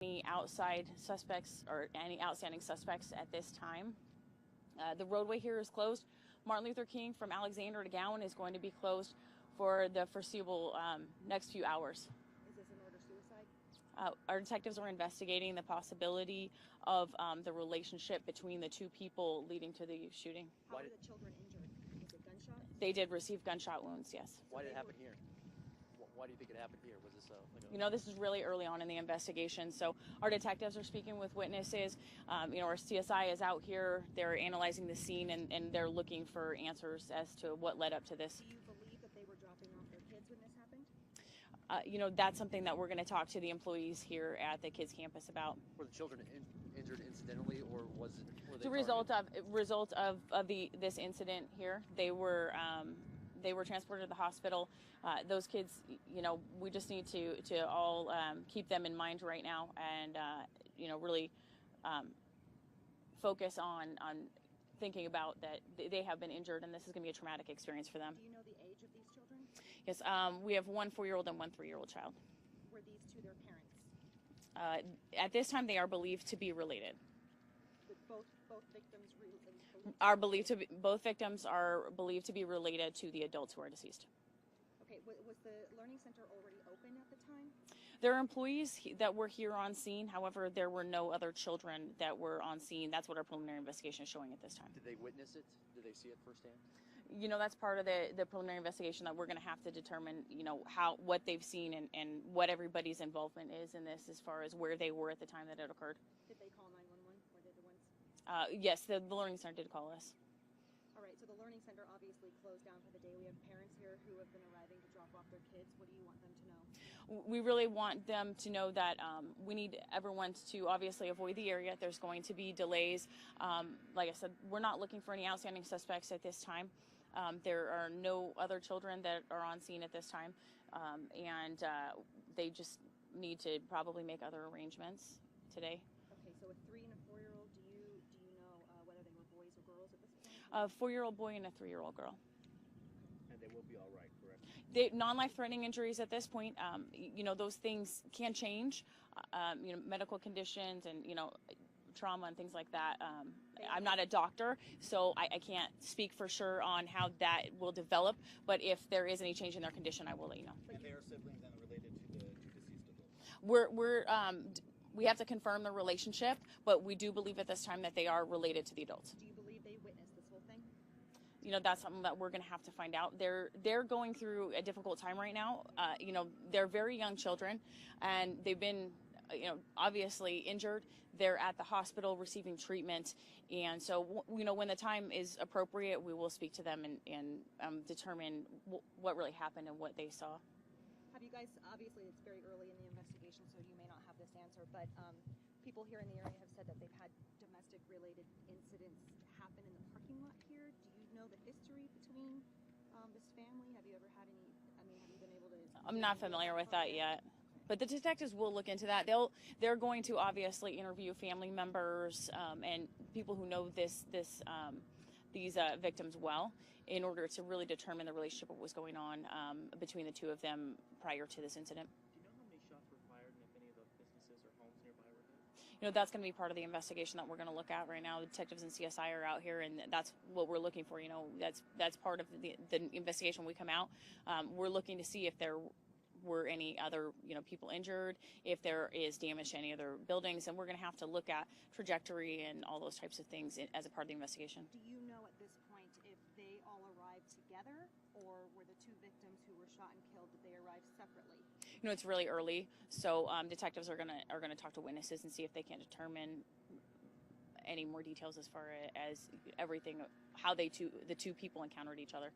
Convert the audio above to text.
Any outside suspects or any outstanding suspects at this time. The roadway here is closed. Martin Luther King from Alexander to Gowan is going to be closed for the foreseeable next few hours. Is this a murder suicide? Our detectives are investigating the possibility of the relationship between the two people leading to the shooting. How were the children injured? Was it gunshot? They did receive gunshot wounds, yes. Why did it happen here? Why do you think it happened here? Was this this is really early on in the investigation, so our detectives are speaking with witnesses. Our CSI is out here. They're analyzing the scene, and they're looking for answers as to what led up to this. Do you believe that they were dropping off their kids when this happened? That's something that we're going to talk to the employees here at the kids campus about. Were the children injured incidentally, or was it? The result of this incident here, they were transported to the hospital. Those kids, we just need to all keep them in mind right now, and really focus on thinking about that they have been injured, and this is going to be a traumatic experience for them. Do you know the age of these children? Yes, we have one 4-year-old and one 3-year-old child. Were these two their parents? At this time, they are believed to be related. Both victims both victims are believed to be related to the adults who are deceased. Okay, was the learning center already open at the time? There are employees that were here on scene. However, there were no other children that were on scene. That's what our preliminary investigation is showing at this time. Did they witness it? Did they see it firsthand? That's part of the preliminary investigation that we're going to have to determine, what they've seen and what everybody's involvement is in this as far as where they were at the time that it occurred. Did they call 911, or did the ones? Yes, the learning center did call us. All right, so the learning center obviously closed down for the day. We have parents here who have been arriving to drop off their kids. What do you want them to know? We really want them to know that we need everyone to obviously avoid the area. There's going to be delays. Like I said, we're not looking for any outstanding suspects at this time. There are no other children that are on scene at this time, and they just need to probably make other arrangements today. Okay, so a 3- and a 4-year-old, do you know whether they were boys or girls at this point? A 4-year-old boy and a 3-year-old girl. And they will be all right, correct? Non-life-threatening injuries at this point, those things can change. Medical conditions and, trauma and things like that. I'm not a doctor, so I can't speak for sure on how that will develop, but if there is any change in their condition, I will let you know. And they are siblings and related to the two deceased adults? We have to confirm the relationship, but we do believe at this time that they are related to the adults. Do you believe they witnessed this whole thing? That's something that we're going to have to find out. They're going through a difficult time right now. They're very young children, and they've been obviously injured. They're at the hospital receiving treatment, and so when the time is appropriate, we will speak to them and determine what really happened and what they saw. Have you guys, obviously it's very early in the investigation, so you may not have this answer, but people here in the area have said that they've had domestic related incidents happen in the parking lot here. Do you know the history between this family? Have you ever had any, have you been able to? I'm not familiar with that yet. But the detectives will look into that. They're going to obviously interview family members and people who know these victims well in order to really determine the relationship, what was going on between the two of them prior to this incident. Do you know how many shots were fired and if any of the businesses or homes nearby were hit? That's going to be part of the investigation that we're going to look at right now. The detectives and CSI are out here, and that's what we're looking for. That's part of the investigation. When we come out, we're looking to see if there were any other people injured, if there is damage to any other buildings, and we're going to have to look at trajectory and all those types of things as a part of the investigation. Do you know at this point if they all arrived together, or were the two victims who were shot and killed, did they arrive separately? It's really early, so detectives are gonna talk to witnesses and see if they can determine any more details as far as everything, how the two people encountered each other.